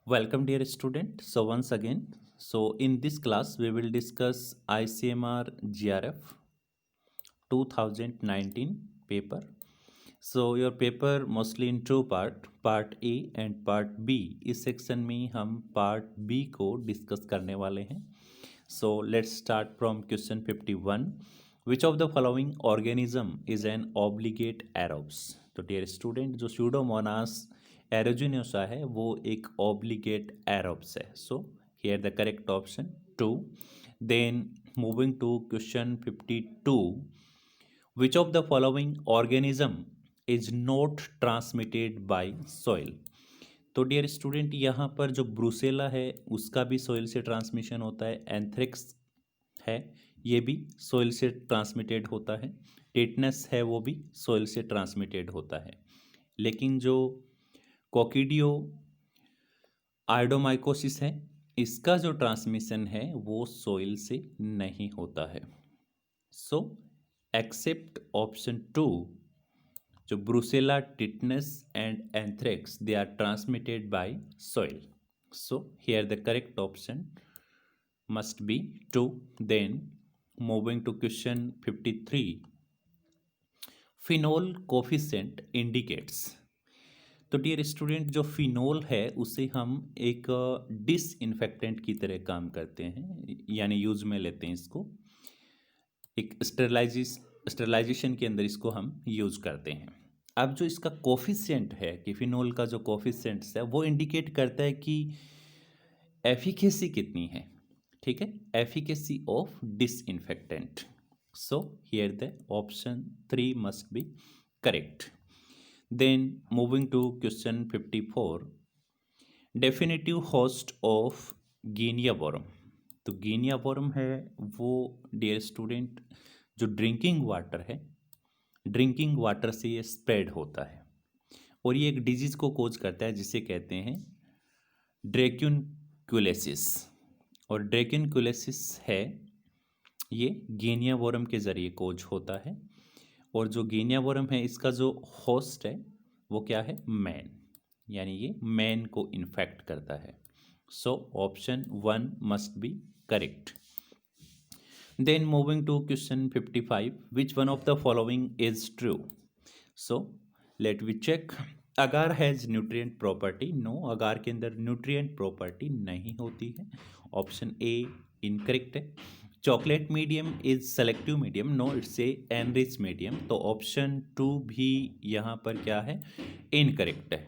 Welcome, dear student. So once again, in this class we will discuss ICMR GRF 2019 paper. So your paper mostly in two part A and part B. इस section में हम part B को discuss करने वाले हैं. So let's start from question 51. Which of the following organism is an obligate aerobes? तो dear student, जो Pseudomonas aeruginosa है वो एक obligate aerobes है. So here the correct option 2. Then moving to question 52. Which of the following organism is not transmitted by soil? तो dear student, यहाँ पर जो ब्रूसेला है उसका भी सोइल से ट्रांसमिशन होता है. एंथ्रेक्स है, ये भी सोइल से ट्रांसमिटेड होता है. टेटनस है, वो भी सोइल से ट्रांसमिटेड होता है. लेकिन जो कोकिडियो आयोडोमाइकोसिस है, इसका जो ट्रांसमिशन है वो सोइल से नहीं होता है. सो एक्सेप्ट ऑप्शन 2, जो brucella, tetanus and anthrax, they are transmitted by soil. So here the correct option must be 2. Then moving to question 53. Phenol coefficient indicates. तो डियर स्टूडेंट, जो फिनोल है उसे हम एक डिसइंफेक्टेंट की तरह काम करते हैं, यानी यूज में लेते हैं इसको. एक स्टरलाइजेशन के अंदर इसको हम यूज करते हैं. अब जो इसका कोफिशिएंट है कि फिनोल का जो कोफिशिएंट है वो इंडिकेट करता है कि एफिकेसी कितनी है. ठीक है, efficacy of disinfectant. So here the option 3 must be correct. Then moving to question 54. Definitive host of guinea worm. तो गिनिया वॉर्म है वो डियर स्टूडेंट जो ड्रिंकिंग वाटर है, ड्रिंकिंग वाटर से ये स्प्रेड होता है और ये एक डिजीज को कोज करता है जिसे कहते हैं ड्रैक्यूनक्यूलेसिस. और ड्रैक्यूनक्यूलेसिस है ये गिनिया वॉर्म के ज़रिए कोज होता है. और जो गिनिया वॉर्म है इसका जो होस्ट है वो क्या है, मैन, यानी ये मैन को इन्फेक्ट करता है. So option 1 must be correct. Then moving to question 55, which one of the following is true? So let we check. Agar has nutrient property. No, agar के अंदर न्यूट्रिएंट प्रॉपर्टी नहीं होती है. ऑप्शन ए इनकरेक्ट है. Chocolate medium is selective medium. No, it's a enrich medium. तो option 2 भी यहाँ पर क्या है, इनकरेक्ट है.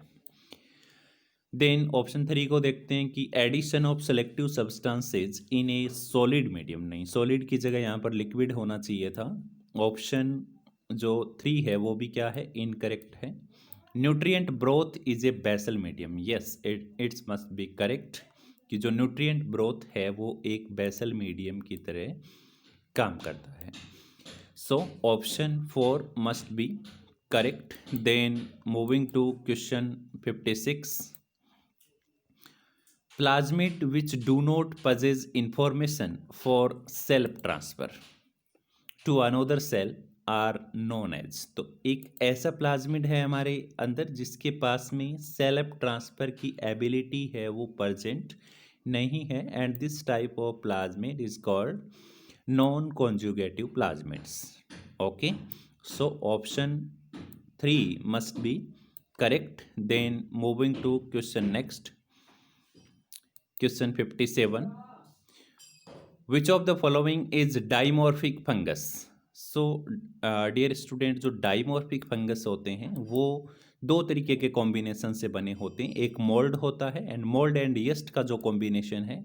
देन ऑप्शन 3 को देखते हैं कि addition of selective substances in a solid medium. नहीं, सॉलिड की जगह यहाँ पर लिक्विड होना चाहिए था. ऑप्शन जो 3 है वो भी क्या है, इनकरेक्ट है. Nutrient broth is a basal medium. Yes, it's must be correct कि जो न्यूट्रिएंट ब्रोथ है वो एक बेसल मीडियम की तरह काम करता है. So option 4 must be correct. Then moving to question 56. Plasmid which do not possess information for self transfer to another cell are known as. तो एक ऐसा प्लाज्मिड है हमारे अंदर जिसके पास में सेल्फ ट्रांसफर की एबिलिटी है वो प्रेजेंट नहीं है, and this type of plasmid is called non conjugative plasmids. Okay, so option 3 must be correct. Then moving to question next, question 57. Which of the following is dimorphic fungus. So dear student, जो dimorphic fungus होते हैं वो दो तरीके के combination से बने होते हैं. एक मोल्ड होता है, एंड मोल्ड एंड यीस्ट का जो कॉम्बिनेशन है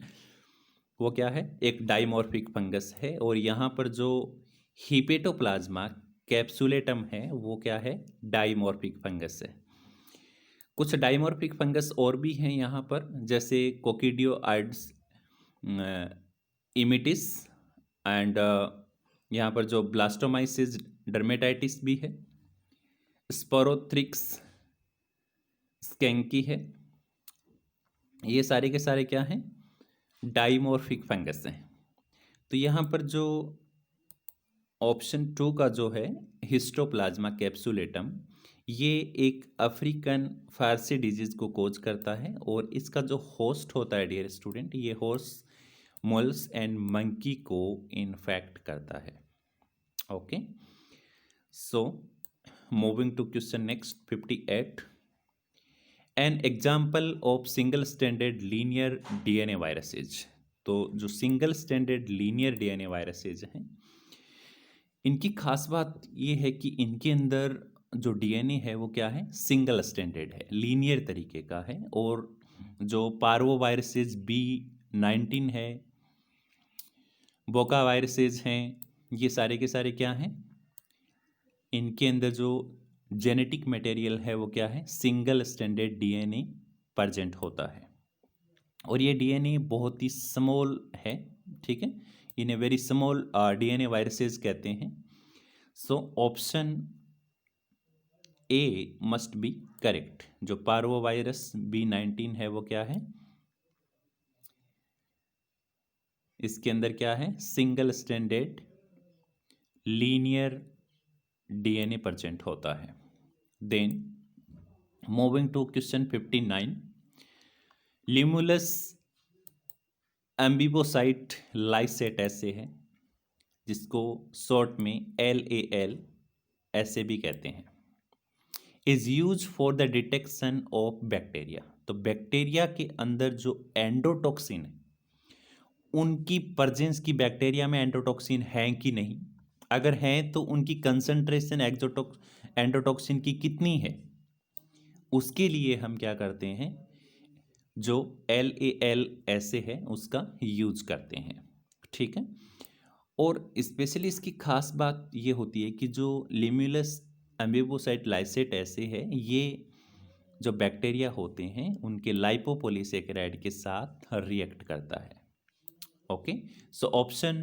वो क्या है, एक डाइमॉर्फिक फंगस है. और यहाँ पर जो हिपेटोप्लाज्मा कैप्सुलेटम है वो क्या है, डाइमॉर्फिक फंगस है. कुछ डाइमॉर्फिक फंगस और भी हैं यहाँ पर, जैसे कोकिडियोआइड्स इमिटिस, एंड यहाँ पर जो ब्लास्टोमाइसिस डर्मेटाइटिस भी है, स्पोरोथ्रिक्स स्कैंकी है. ये सारे के सारे क्या हैं, डाइमॉर्फिक फंगस हैं. तो यहाँ पर जो ऑप्शन 2 का जो है हिस्टोप्लाज्मा कैप्सुलेटम, ये एक अफ्रीकन फारसी डिजीज को कोज करता है और इसका जो होस्ट होता है डियर स्टूडेंट, ये होस्ट मोल्स एंड मंकी को इन्फेक्ट करता है। Okay, so moving to question next 58, an example of single standard linear DNA viruses. तो जो single standard linear DNA viruses हैं, इनकी खास बात ये है कि इनके अंदर जो डीएनए है वो क्या है, सिंगल स्टैंडर्ड है, लीनियर तरीके का है। और जो पार्वो वायरसेज B19 है, बोका वायरसेज हैं, ये सारे के सारे क्या हैं, इनके अंदर जो जेनेटिक मटेरियल है वो क्या है, सिंगल स्टैंडर्ड डीएनए प्रेजेंट होता है। और ये डीएनए बहुत ही स्मॉल है, ठीक है, इन्हें वेरी स्मॉल डीएनए वायरसेज कहते हैं। So option A must be correct. जो पार्वो वायरस B19 है वो क्या है, इसके अंदर क्या है, single standard linear DNA present होता है। Then moving to question 59, limulus amebocyte lysate ऐसे है, जिसको शॉर्ट में LAL ऐसे भी कहते हैं, is use for the detection of bacteria. तो बैक्टीरिया के अंदर जो एंडोटॉक्सिन है, उनकी प्रेजेंस की, बैक्टीरिया में एंडोटॉक्सिन है कि नहीं, अगर है तो उनकी कंसंट्रेशन एंडोटॉक्सिन की कितनी है, उसके लिए हम क्या करते हैं, जो LAL ऐसे है उसका यूज करते हैं, ठीक है। और स्पेशली इसकी खास बात ये होती है कि जो लिम्युलस एम्बिबोसाइट लाइसेट ऐसे है, ये जो बैक्टीरिया होते हैं उनके लाइपोपोलीसेकेराइड के साथ रिएक्ट करता है। Okay, so option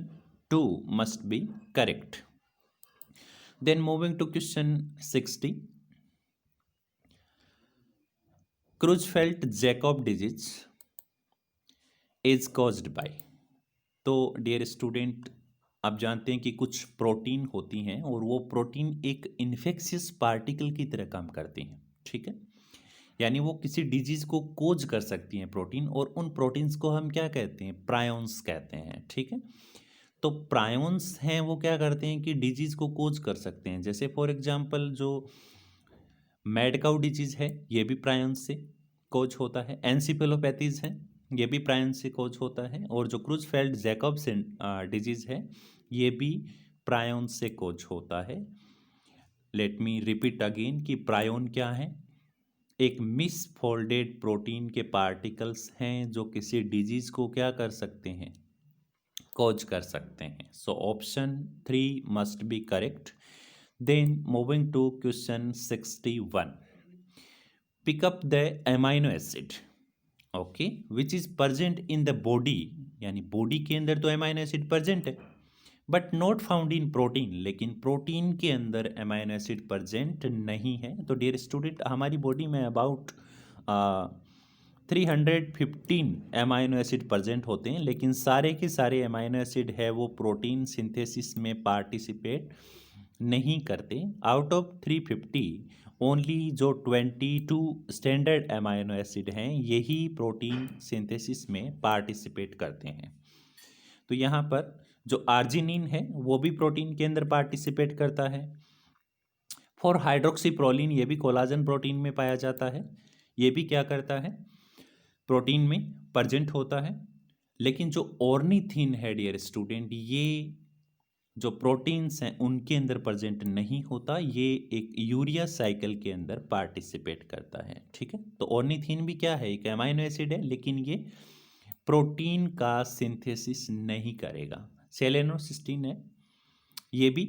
2 must be correct. Then moving to question 60, Creutzfeldt Jakob disease is caused by. तो डियर स्टूडेंट, आप जानते हैं कि कुछ प्रोटीन होती हैं और वो प्रोटीन एक इन्फेक्शियस पार्टिकल की तरह काम करती हैं, ठीक है, यानी वो किसी डिजीज को कोज कर सकती हैं प्रोटीन, और उन प्रोटीन्स को हम क्या कहते हैं, प्रायोन्स कहते हैं, ठीक है। तो प्रायोन्स हैं वो क्या करते हैं कि डिजीज को कोज कर सकते हैं, जैसे फॉर एग्जांपल जो मैड काउ डिजीज है ये भी प्रायोन्स से कोज होता है, एनसीफेलोपैथीज है ये भी प्रायन से कोज होता है, और जो क्रूजफेल्ड जैकब डिजीज है ये भी प्रायोन से कोज होता है। लेट मी रिपीट अगेन कि प्रायोन क्या है, एक मिसफोल्डेड प्रोटीन के पार्टिकल्स हैं जो किसी डिजीज को क्या कर सकते हैं, कोज कर सकते हैं। So option 3 must be correct. Then moving to question 61, pick up the amino acid okay which is present in the body, यानी बॉडी के अंदर तो एमाइनो एसिड प्रेजेंट है but not found in protein, लेकिन प्रोटीन के अंदर amino acid present नहीं है। तो डियर स्टूडेंट, हमारी बॉडी में अबाउट 315 एमाइनो एसिड प्रेजेंट होते हैं, लेकिन सारे के सारे एमाइनो एसिड है वो प्रोटीन सिंथेसिस में पार्टिसिपेट नहीं करते। आउट ऑफ 350 ओनली जो 22 स्टैंडर्ड एमाइनो एसिड हैं यही प्रोटीन सिंथेसिस में पार्टिसिपेट करते हैं। तो यहाँ पर जो आर्जिनिन है वो भी प्रोटीन के अंदर पार्टिसिपेट करता है। फॉर हाइड्रोक्सीप्रोलिन ये भी कोलाजन प्रोटीन में पाया जाता है, ये भी क्या करता है, प्रोटीन में प्रेजेंट होता है। लेकिन जो ऑर्निथिन है डियर स्टूडेंट, ये जो प्रोटीन्स हैं उनके अंदर प्रेजेंट नहीं होता, ये एक यूरिया साइकिल के अंदर पार्टिसिपेट करता है, ठीक है। तो ऑर्निथिन भी क्या है, एक एमाइनो एसिड है, लेकिन ये प्रोटीन का सिंथेसिस नहीं करेगा। सेलेनोसिस्टीन है, ये भी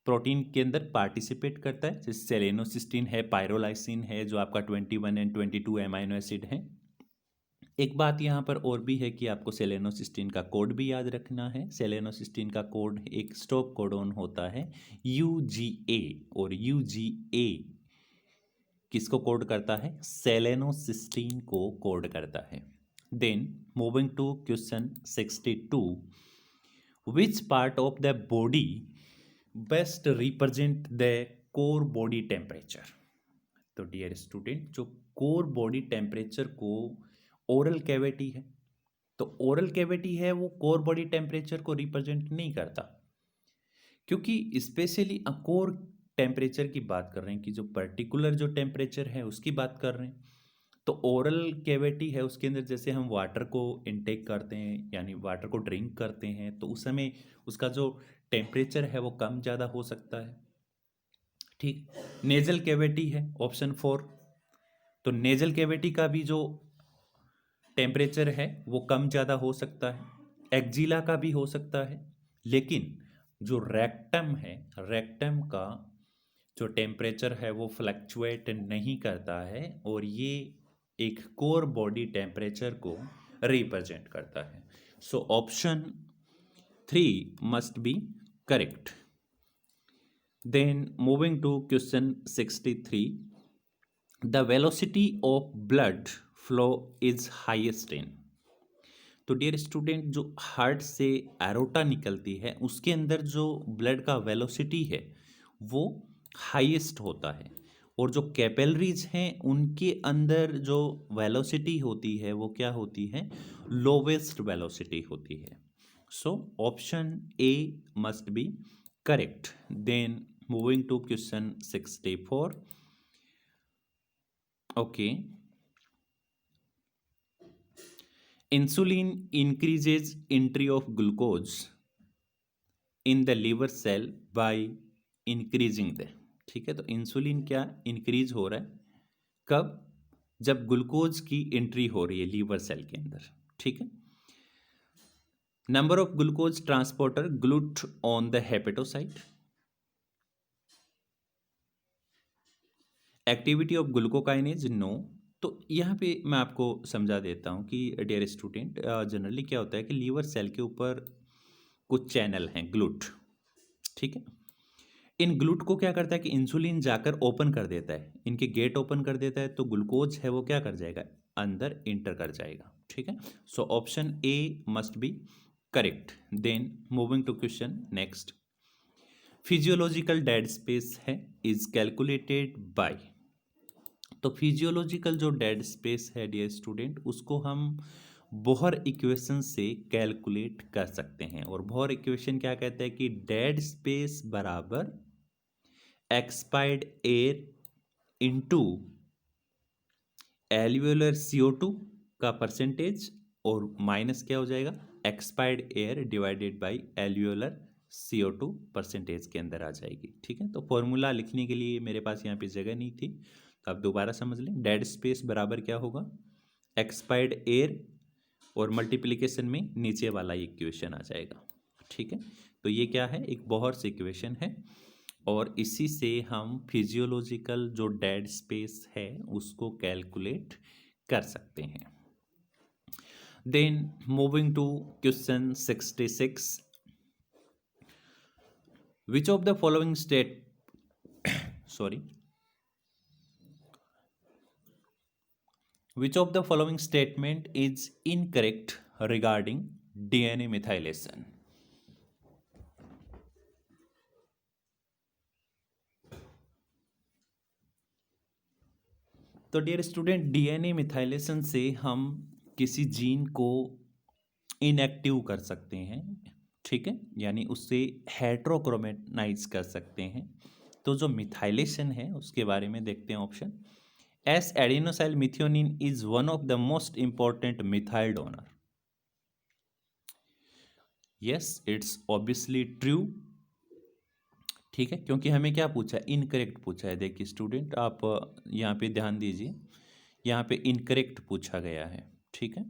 प्रोटीन के अंदर पार्टिसिपेट करता है, जैसे सेलेनोसिस्टीन है, पायरोलाइसिन है जो आपका 21 एंड 22 एमाइनो एसिड है। एक बात यहाँ पर और भी है कि आपको सेलेनोसिस्टीन का कोड भी याद रखना है। सेलेनोसिस्टीन का कोड एक स्टॉप कोडोन होता है UGA, और UGA किसको कोड करता है, सेलेनोसिस्टीन को कोड करता है। Then moving to question 62, which part of the body best represent the core body temperature. तो डियर स्टूडेंट, जो कोर बॉडी टेम्परेचर को ओरल कैविटी है, तो ओरल कैविटी है वो कोर बॉडी टेम्परेचर को रिप्रेजेंट नहीं करता, क्योंकि स्पेशली कोर टेम्परेचर की बात कर रहे हैं कि जो पर्टिकुलर जो टेम्परेचर है उसकी बात कर रहे हैं। तो ओरल कैविटी है उसके अंदर जैसे हम वाटर को इनटेक करते हैं यानी वाटर को ड्रिंक करते हैं, तो उस समय उसका जो टेम्परेचर है वो कम ज़्यादा हो सकता है। ठीक, नेजल कैविटी है ऑप्शन 4, तो नेजल कैविटी का भी जो टेम्परेचर है वो कम ज़्यादा हो सकता है। एक्जिला का भी हो सकता है, लेकिन जो रेक्टम है, रेक्टम का जो टेम्परेचर है वो फ्लक्चुएट नहीं करता है और ये एक कोर बॉडी टेम्परेचर को रिप्रेजेंट करता है। So option 3 must be correct. Then moving to question 63, the velocity of blood flow is highest in. तो डियर स्टूडेंट, जो हार्ट से एरोटा निकलती है उसके अंदर जो ब्लड का वेलोसिटी है वो हाईएस्ट होता है, और जो कैपिलरीज हैं उनके अंदर जो वेलोसिटी होती है वो क्या होती है, लोवेस्ट वेलोसिटी होती है। So option A must be correct. Then moving to question 64, okay, insulin increases entry of glucose in the liver cell by increasing the, ठीक है, तो इंसुलिन क्या इंक्रीज हो रहा है, कब, जब ग्लूकोज की एंट्री हो रही है लीवर सेल के अंदर। ठीक है, number of glucose transporter GLUT on the hepatocyte, activity of glucokinase no. तो यहाँ पे मैं आपको समझा देता हूँ कि डियर स्टूडेंट, जनरली क्या होता है कि लीवर सेल के ऊपर कुछ चैनल हैं ग्लूट, ठीक है, इन ग्लूट को क्या करता है कि इंसुलिन जाकर ओपन कर देता है, इनके गेट ओपन कर देता है, तो ग्लूकोज है वो क्या कर जाएगा, अंदर इंटर कर जाएगा। ठीक है, so option A must be correct. Then moving to question next, physiological dead space है इज कैलकुलेटेड बाय। तो फिजियोलॉजिकल जो डेड स्पेस है डियर स्टूडेंट, उसको हम बोहर इक्वेशन से कैलकुलेट कर सकते हैं, और बोहर इक्वेशन क्या कहता है कि डेड स्पेस बराबर expired air into alveolar CO2 का परसेंटेज, और माइनस क्या हो जाएगा, expired air divided by alveolar CO2 percentage के अंदर आ जाएगी। ठीक है, तो फॉर्मूला लिखने के लिए मेरे पास यहाँ पे जगह नहीं थी, तो आप दोबारा समझ लें, डेड स्पेस बराबर क्या होगा, एक्सपायर्ड एयर और मल्टीप्लिकेशन में नीचे वाला इक्वेशन आ जाएगा। ठीक है, तो ये क्या है, एक बोहर्स इक्वेशन है, और इसी से हम फिजियोलॉजिकल जो डेड स्पेस है उसको कैलकुलेट कर सकते हैं। Then moving to question 66, which of the following Which of the following statement is incorrect regarding DNA methylation? तो डियर स्टूडेंट, DNA मिथाइलेशन से हम किसी जीन को इनएक्टिव कर सकते हैं, ठीक है, यानी उससे हेट्रोक्रोमेटाइज कर सकते हैं। तो जो मिथाइलेशन है उसके बारे में देखते हैं option, S adenosyl methionine is one of the most important methyl donor. Yes, it's obviously true. ठीक है, क्योंकि हमें क्या पूछा है, इनकरेक्ट पूछा है। देखिए स्टूडेंट, आप यहाँ पे ध्यान दीजिए, यहाँ पे इनकरेक्ट पूछा गया है। ठीक है,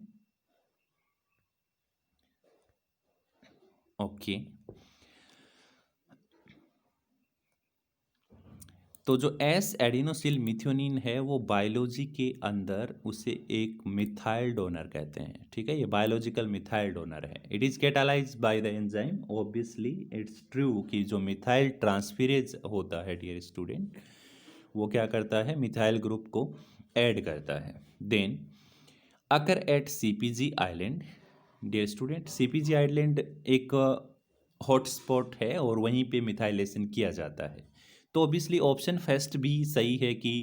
ओके, तो जो एस एडिनोसिल मिथियोनिन है वो बायोलॉजी के अंदर उसे एक मिथाइल डोनर कहते हैं। ठीक है, ये बायोलॉजिकल मिथाइल डोनर है। It is catalysed by the enzyme, obviously it's true कि जो मिथाइल ट्रांसफेरेज होता है डियर स्टूडेंट, वो क्या करता है, मिथाइल ग्रुप को ऐड करता है। Then occur at CPG island, dear student, CPG island एक हॉटस्पॉट है और वहीं पे मिथाइलेशन किया जाता है। तो ऑब्वियसली ऑप्शन फर्स्ट भी सही है कि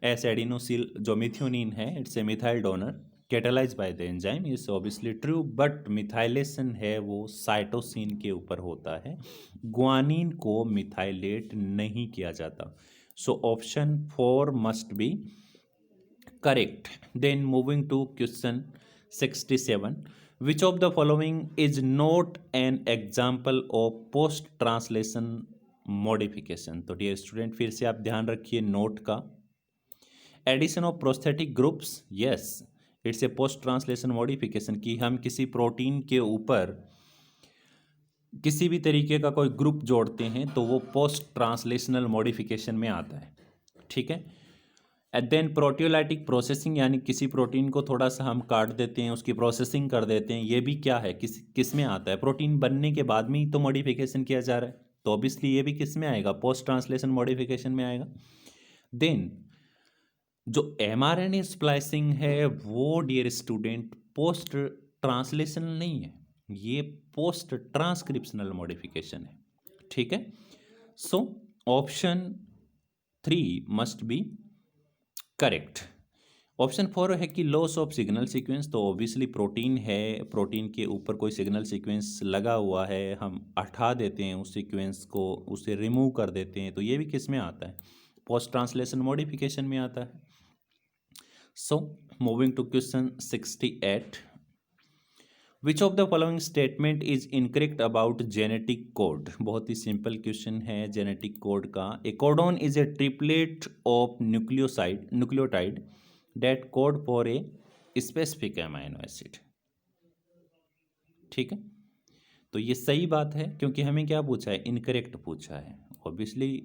एस एडिनोसिल जो मिथ्योनिन है it's a methyl donor catalyse by the enzyme is obviously true, but methylation है वो साइटोसिन के ऊपर होता है, ग्वानिन को मिथाइलेट नहीं किया जाता। So option 4 must be correct. Then moving to question 67, which of the following is not an example of post translation modification? तो डियर स्टूडेंट फिर से आप ध्यान रखिए नोट का। Addition of prosthetic groups, yes it's a post translation modification, कि हम किसी प्रोटीन के ऊपर किसी भी तरीके का कोई ग्रुप जोड़ते हैं तो वो पोस्ट ट्रांसलेशनल मॉडिफिकेशन में आता है, ठीक है। एंड देन प्रोटियोलाइटिक प्रोसेसिंग, यानी किसी प्रोटीन को थोड़ा सा हम काट देते हैं, उसकी प्रोसेसिंग कर देते हैं, ये भी क्या है, किस में आता है, प्रोटीन बनने के बाद में ही तो मॉडिफिकेशन किया जा रहा है, तो ऑब्वियसली ये भी किस में आएगा, पोस्ट ट्रांसलेशन मॉडिफिकेशन में आएगा। देन जो mRNA स्प्लाइसिंग है वो डियर स्टूडेंट पोस्ट ट्रांसलेशन नहीं है, ये पोस्ट ट्रांसक्रिप्शनल मॉडिफिकेशन है, ठीक है। So option 3 must be correct. Option 4 है कि लॉस ऑफ सिग्नल सीक्वेंस, तो ऑब्वियसली प्रोटीन है, प्रोटीन के ऊपर कोई सिग्नल सीक्वेंस लगा हुआ है, हम हटा देते हैं उस सीक्वेंस को, उसे रिमूव कर देते हैं, तो ये भी किस में आता है, पोस्ट ट्रांसलेशन मॉडिफिकेशन में आता है। So moving to question 68, which of the following statement is incorrect about genetic code? बहुत ही सिंपल क्वेश्चन है जेनेटिक कोड का। A codon is a triplet of nucleotide that code for a specific amino acid, ठीक है। तो ये सही बात है क्योंकि हमें क्या पूछा है, इनकरेक्ट पूछा है। ऑब्वियसली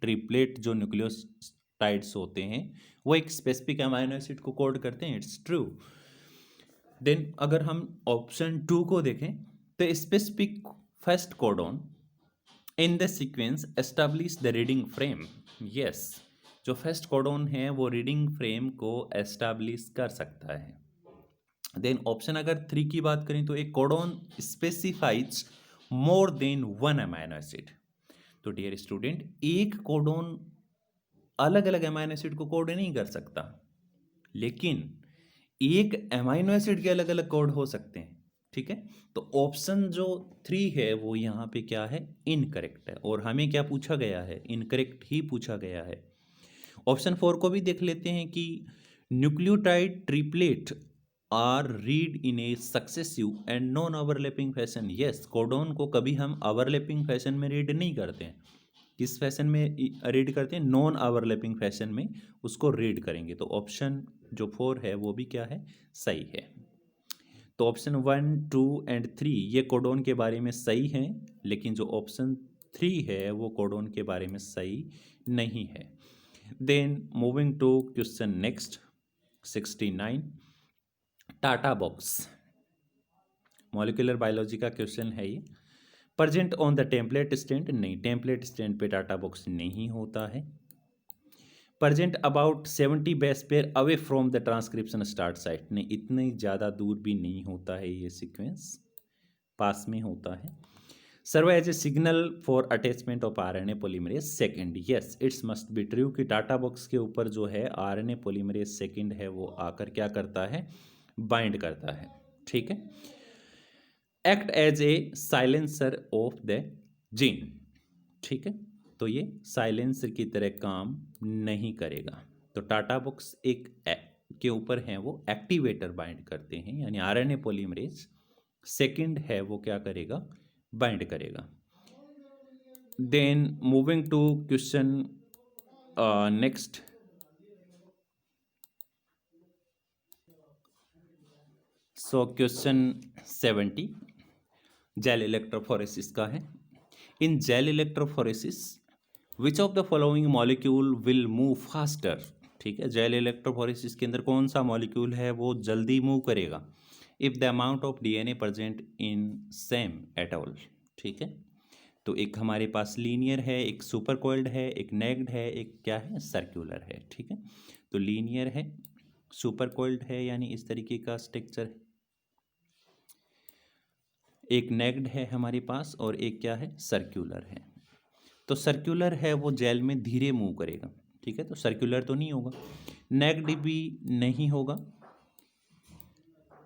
ट्रिपलेट जो न्यूक्लियोटाइड्स होते हैं वो एक स्पेसिफिक अमाइनो एसिड को कोड करते हैं, इट्स ट्रू। देन अगर हम ऑप्शन 2 को देखें तो specific first codon in the sequence establish the reading frame, yes जो फर्स्ट कोडॉन है वो रीडिंग फ्रेम को एस्टैब्लिश कर सकता है। देन ऑप्शन अगर 3 की बात करें तो एक codon specifies more than one amino acid, तो डियर स्टूडेंट एक कोडॉन अलग अलग अमाइनो एसिड को कोड नहीं कर सकता, लेकिन एक अमाइनो एसिड के अलग अलग कोड हो सकते हैं, ठीक है। तो ऑप्शन जो 3 है वो यहाँ पे क्या है, इनकरेक्ट है, और हमें क्या पूछा गया है, इनकरेक्ट ही पूछा गया है। ऑप्शन 4 को भी देख लेते हैं कि nucleotide triplet are read in a successive and non overlapping fashion, yes codon को कभी हम ओवरलैपिंग फैशन में रीड नहीं करते हैं, किस फैशन में रीड करते हैं, नॉन ओवरलैपिंग फैशन में उसको रीड करेंगे, तो ऑप्शन जो 4 है वो भी क्या है, सही है। तो ऑप्शन 1, 2 एंड 3 ये कोडोन के बारे में सही हैं, लेकिन जो ऑप्शन 3 है वो कोडोन के बारे में सही नहीं है। Then moving to question next 69, TATA box molecular biology का क्वेश्चन है ये। Present on the template stand, नहीं टेम्पलेट स्टैंड पे टाटा बॉक्स नहीं होता है। Present about 70 base pair away from the transcription start site, नहीं इतनी ज़्यादा दूर भी नहीं होता है ये सीक्वेंस, पास में होता है। Serve as a signal for attachment of RNA polymerase second, yes it's must be true कि टाटा बॉक्स के ऊपर जो है आरएनए पॉलीमरेज सेकेंड है वो आकर क्या करता है, बाइंड करता है, ठीक है। Act as a silencer of the gene, ठीक है, तो ये साइलेंसर की तरह काम नहीं करेगा। तो टाटा बॉक्स के ऊपर है वो एक्टिवेटर बाइंड करते हैं, यानी आरएनए पॉलीमरेज सेकंड है वो क्या करेगा, बाइंड करेगा। Then moving to question next, so question 70 gel electrophoresis का है। In gel electrophoresis which of the following molecule will move faster, ठीक है, जेल इलेक्ट्रोफोरेसिस के अंदर कौन सा मॉलिक्यूल है वो जल्दी मूव करेगा, if the amount of DNA present in same at all, ठीक है। तो एक हमारे पास लीनियर है, एक सुपर कोइल्ड है, एक नेग्ड है, एक क्या है, सर्कुलर है, ठीक है। तो लीनियर है, सुपर कोइल्ड है, यानी इस तरीके का स्ट्रक्चर है, एक नेग्ड है हमारे पास, और एक क्या है, सर्कुलर है। तो सर्कुलर है वो जेल में धीरे मूव करेगा, ठीक है, तो सर्कुलर तो नहीं होगा। नेक्ड भी नहीं होगा।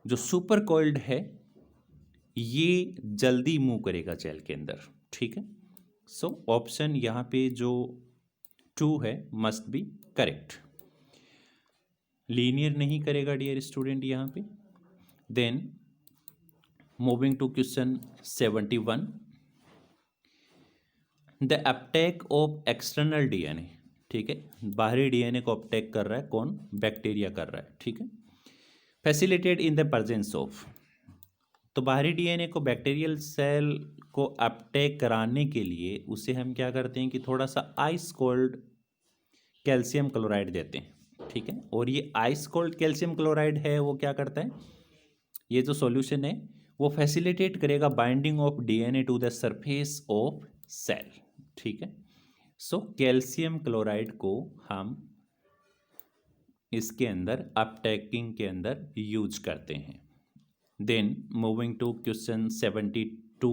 जो सुपर कॉइल्ड है ये जल्दी मूव करेगा जेल के अंदर, ठीक है। सो ऑप्शन यहाँ पे जो 2 है मस्ट बी करेक्ट। लीनियर नहीं करेगा डियर स्टूडेंट यहाँ पे। Then moving to question 71, the uptake of external DNA, ठीक है, बाहरी डीएनए को अपटेक कर रहा है कौन, बैक्टीरिया कर रहा है, ठीक है। Facilitated in the presence of, तो बाहरी डीएनए को बैक्टीरियल सेल को अपटेक कराने के लिए उसे हम क्या करते हैं कि थोड़ा सा आइस कोल्ड कैल्शियम क्लोराइड देते हैं, ठीक है। और ये आइस कोल्ड कैल्शियम क्लोराइड है वो क्या करता है, ये जो सॉल्यूशन है वो फैसिलिटेट करेगा binding of DNA to the surface of cell, ठीक है। सो कैल्शियम क्लोराइड को हम इसके अंदर अपटेकिंग के अंदर यूज करते हैं। Then moving to question 72,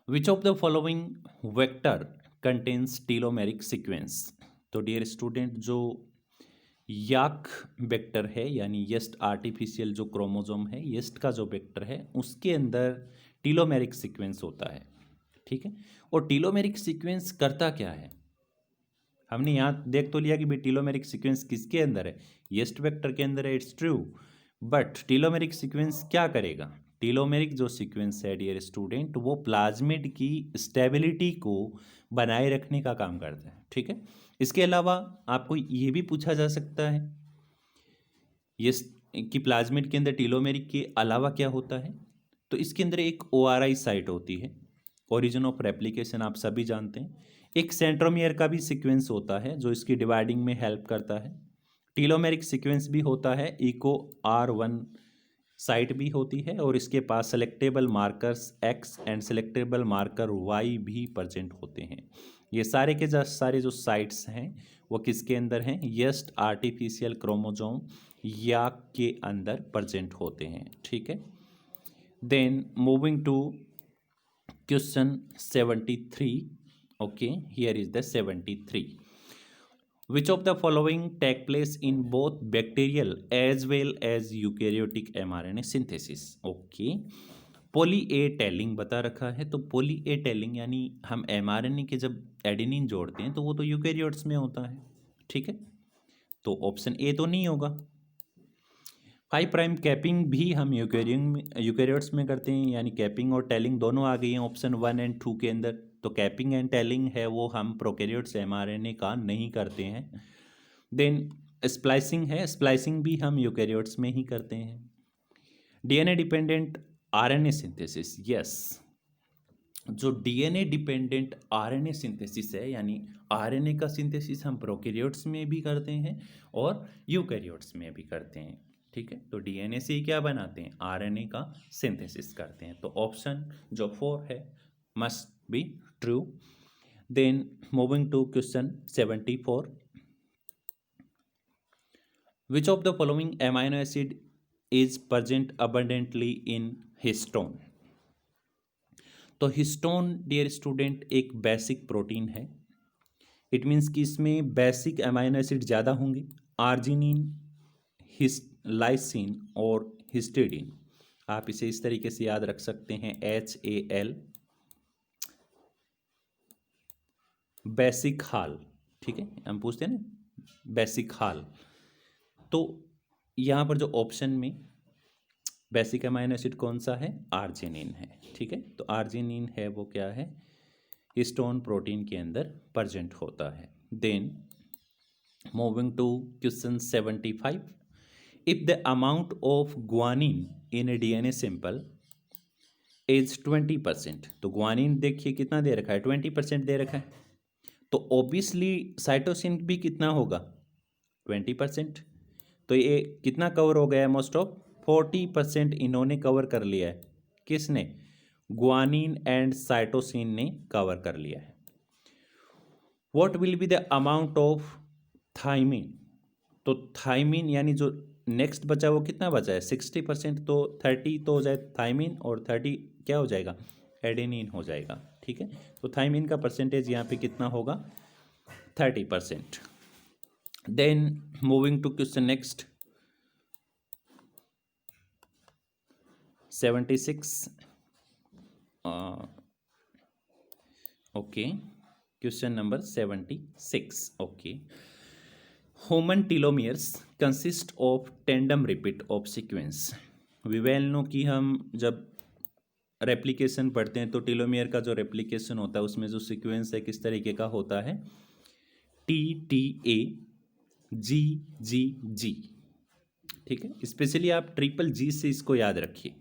which of the following vector contains telomeric sequence, तो डियर स्टूडेंट जो याक वेक्टर है यानी येस्ट आर्टिफिशियल जो क्रोमोसोम है, येस्ट का जो वेक्टर है उसके अंदर टीलोमेरिक सीक्वेंस होता है, ठीक है। और टीलोमेरिक सीक्वेंस करता क्या है, हमने यहाँ देख तो लिया कि भाई टीलोमेरिक सीक्वेंस किसके अंदर है, येस्ट वेक्टर के अंदर है, इट्स ट्रू। बट टीलोमेरिक सीक्वेंस क्या करेगा, टीलोमेरिक जो सीक्वेंस है डियर स्टूडेंट वो प्लाज्मिड की स्टेबिलिटी को बनाए रखने का काम करता है, ठीक है। इसके अलावा आपको ये भी पूछा जा सकता है ये कि प्लाज्मिड के अंदर टीलोमेरिक के अलावा क्या होता है, तो इसके अंदर एक ORI साइट होती है, ओरिजिन ऑफ रेप्लिकेशन आप सभी जानते हैं। एक सेंट्रोमियर का भी सीक्वेंस होता है जो इसकी डिवाइडिंग में हेल्प करता है। टीलोमेरिक सीक्वेंस भी होता है, इको R1 साइट भी होती है और इसके पास selectable markers X and selectable marker Y भी प्रेजेंट होते हैं। ये सारे के सारे जो साइट्स हैं वो किसके अंदर हैं, येस्ट आर्टिफिशियल क्रोमोसोम या के अंदर प्रेजेंट होते हैं, ठीक है। Then moving to question 73, okay, here is the 73, which of the following take place in both bacterial as well as eukaryotic mRNA synthesis, okay। Poly A telling बता रखा है, तो पॉली ए टेलिंग यानी हम mRNA के जब adenine जोड़ते हैं तो वो तो यूकेरियोट्स में होता है, ठीक है, तो ऑप्शन ए तो नहीं होगा। 5 प्राइम कैपिंग भी हम यूकेरियोट्स में करते हैं, यानी कैपिंग और टेलिंग दोनों आ गई हैं ऑप्शन 1 एंड 2 के अंदर, तो कैपिंग एंड टेलिंग है वो हम प्रोकैरियोट्स mRNA का नहीं करते हैं। देन स्प्लाइसिंग है, स्प्लाइसिंग भी हम यूकेरियोट्स में ही करते हैं। DNA dependent RNA synthesis, yes, जो डीएनए डिपेंडेंट आरएनए सिंथेसिस है यानी आरएनए का सिंथेसिस हम प्रोकैरियोट्स में भी करते हैं और यूकेरियोट्स में भी करते हैं, ठीक है। तो डीएनए से ही क्या बनाते हैं, आरएनए का सिंथेसिस करते हैं, तो ऑप्शन जो 4 है must be true. Then moving to question 74, which of the following amino acid is present abundantly in histone, तो हिस्टोन डियर स्टूडेंट एक बेसिक प्रोटीन है, इट मीन्स कि इसमें बेसिक अमाइनो एसिड ज़्यादा होंगे, आर्जिनिन, लाइसिन और हिस्टिडीन। आप इसे इस तरीके से याद रख सकते हैं, HAL, बेसिक हाल, ठीक है, हम पूछते हैं ना बेसिक हाल, तो यहाँ पर जो ऑप्शन में बेसिक अमाइनो एसिड कौन सा है, आर्जिनिन है, ठीक है, तो आर्जिनिन है वो क्या है, हिस्टोन प्रोटीन के अंदर प्रेजेंट होता है। Then moving to question 75, if the amount of guanine in a DNA sample is 20%, तो ग्वानिन देखिए कितना दे रखा है, 20% दे रखा है, तो ऑब्वियसली साइटोसिन भी कितना होगा, 20%, तो ये कितना कवर हो गया है, मोस्ट ऑफ 40% इन्होंने कवर कर लिया है, किसने, ग्वानिन एंड साइटोसिन ने कवर कर लिया है। What will be the amount of thymine, तो थाइमिन यानी जो नेक्स्ट बचा वो कितना बचा है, 60%, तो 30 तो हो जाए थाइमिन और 30 क्या हो जाएगा एडेनिन हो जाएगा, ठीक है। तो थाइमिन का परसेंटेज यहाँ पे कितना होगा, 30%। Then moving to question next 76। Okay, question number 76। Okay, human telomeres consist of tandem repeat of sequence. विवेल्नो की हम जब रेप्लिकेशन पढ़ते हैं तो टीलोमियर का जो रेप्लिकेशन होता है उसमें जो सीक्वेंस है किस तरीके का होता है, TTA GGG, ठीक है। स्पेशली आप ट्रिपल जी से इसको याद रखिए।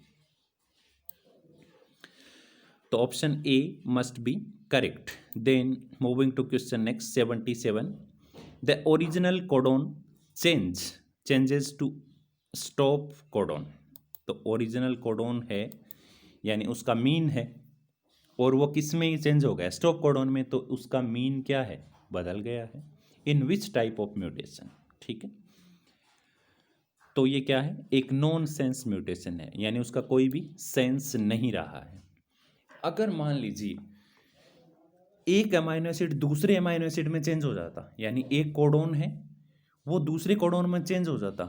तो option A must be correct. Then moving to question next 77। The original codon changes to stop codon. तो ओरिजिनल कोडोन है यानी उसका मीन है और वो किस में चेंज हो गया, स्टॉप कोडोन में, तो उसका मीन क्या है, बदल गया है। इन विच टाइप ऑफ म्यूटेशन, ठीक है। तो ये क्या है, एक नॉन सेंस म्यूटेशन है, यानी उसका कोई भी सेंस नहीं रहा है। अगर मान लीजिए एक अमाइनो एसिड दूसरे अमाइनो एसिड में चेंज हो जाता, यानी एक कोडोन है वो दूसरे कोडोन में चेंज हो जाता,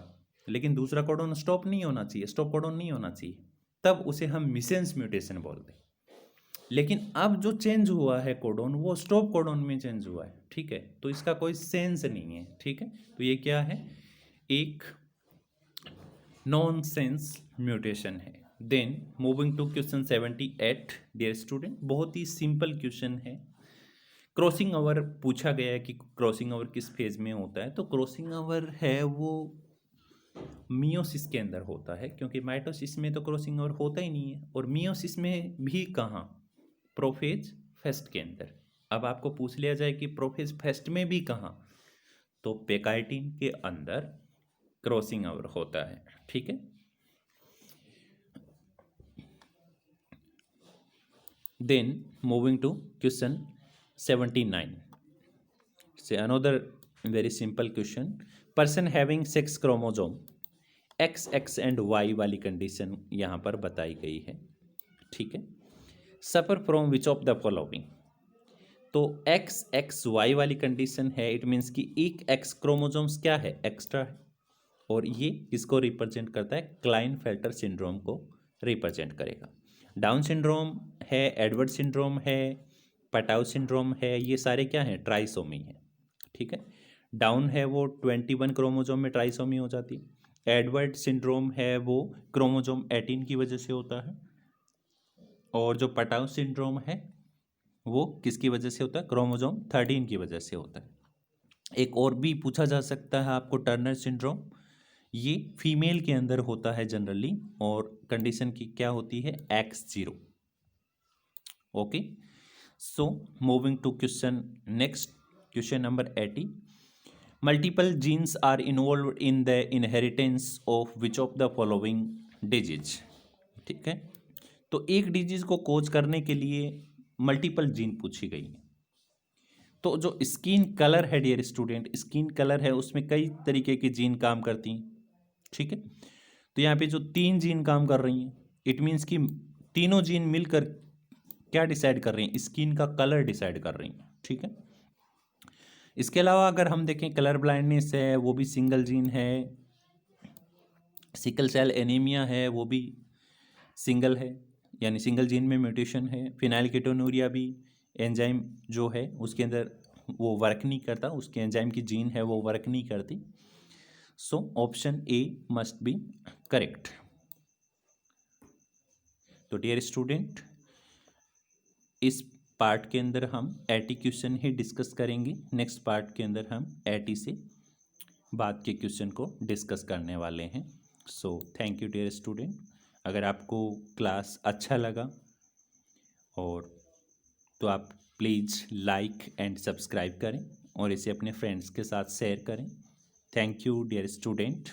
लेकिन दूसरा कोडोन स्टॉप नहीं होना चाहिए, स्टॉप कोडोन नहीं होना चाहिए, तब उसे हम मिसेंस म्यूटेशन बोलते हैं। लेकिन अब जो चेंज हुआ है कोडोन वो स्टॉप कोडोन में चेंज हुआ है, ठीक है, तो इसका कोई सेंस नहीं है, ठीक है। तो ये क्या है, एक नॉन सेंस म्यूटेशन है। Then moving to question 78 dear student, बहुत ही सिंपल क्वेश्चन है। क्रॉसिंग ओवर पूछा गया है कि क्रॉसिंग ओवर किस फेज में होता है, तो क्रॉसिंग ओवर है वो मियोसिस के अंदर होता है, क्योंकि माइटोसिस में तो क्रॉसिंग ओवर होता ही नहीं है, और मियोसिस में भी कहाँ, प्रोफेज फेस्ट के अंदर। अब आपको पूछ लिया जाए कि प्रोफेज फेस्ट में भी कहाँ, तो पेकाइटिन के अंदर क्रॉसिंग ओवर होता है, ठीक है। देन मूविंग टू क्वेश्चन 79 से another very simple question. Person having 6 chromosome XX and Y वाली कंडीशन यहाँ पर बताई गई है, ठीक है। Suffer from which of the following. तो XXY वाली कंडीशन है, इट मीन्स कि एक X क्रोमोजोम्स क्या है, एक्स्ट्रा है, और ये किसको रिप्रेजेंट करता है, क्लाइनफेल्टर सिंड्रोम को रिप्रेजेंट करेगा। डाउन सिंड्रोम है, एडवर्ड सिंड्रोम है, पटाउ सिंड्रोम है, ये सारे क्या हैं, ट्राइसोमी है, ठीक है। डाउन है वो 21 क्रोमोजोम में ट्राइसोमी हो जाती है। एडवर्ड सिंड्रोम है वो क्रोमोजोम 18 की वजह से होता है, और जो पटाउ सिंड्रोम है वो किसकी वजह से होता है, क्रोमोजोम 13 की वजह से होता है। एक और भी पूछा जा सकता है आपको, टर्नर सिंड्रोम, ये फीमेल के अंदर होता है जनरली, और कंडीशन की क्या होती है, X0। Okay, so moving to question next, question number 80। Multiple genes are involved in the inheritance of which of the following disease, ठीक है। तो एक डिजीज को कोज करने के लिए मल्टीपल जीन पूछी गई है। तो जो स्किन कलर है डियर स्टूडेंट, स्किन कलर है उसमें कई तरीके की जीन काम करती हैं, ठीक है। तो यहाँ पे जो 3 जीन काम कर रही हैं, इट मीन्स कि तीनों जीन मिलकर क्या डिसाइड कर रही हैं, स्किन का कलर डिसाइड कर रही हैं, ठीक है। इसके अलावा अगर हम देखें कलर ब्लाइंडनेस है वो भी सिंगल जीन है, सिकल सेल एनीमिया है वो भी सिंगल है, यानी सिंगल जीन में म्यूटेशन है। फिनाइलकेटोनूरिया भी एंजाइम जो है उसके अंदर वो वर्क नहीं करता, उसके एंजाइम की जीन है वो वर्क नहीं करती। सो option A must be correct. तो डियर स्टूडेंट, इस पार्ट के अंदर हम 80 क्वेश्चन ही डिस्कस करेंगे, नेक्स्ट पार्ट के अंदर हम 80 से बाद के क्वेश्चन को डिस्कस करने वाले हैं। So thank you dear student. अगर आपको क्लास अच्छा लगा और तो आप प्लीज़ लाइक एंड सब्सक्राइब करें और इसे अपने फ्रेंड्स के साथ शेयर करें। Thank you dear student.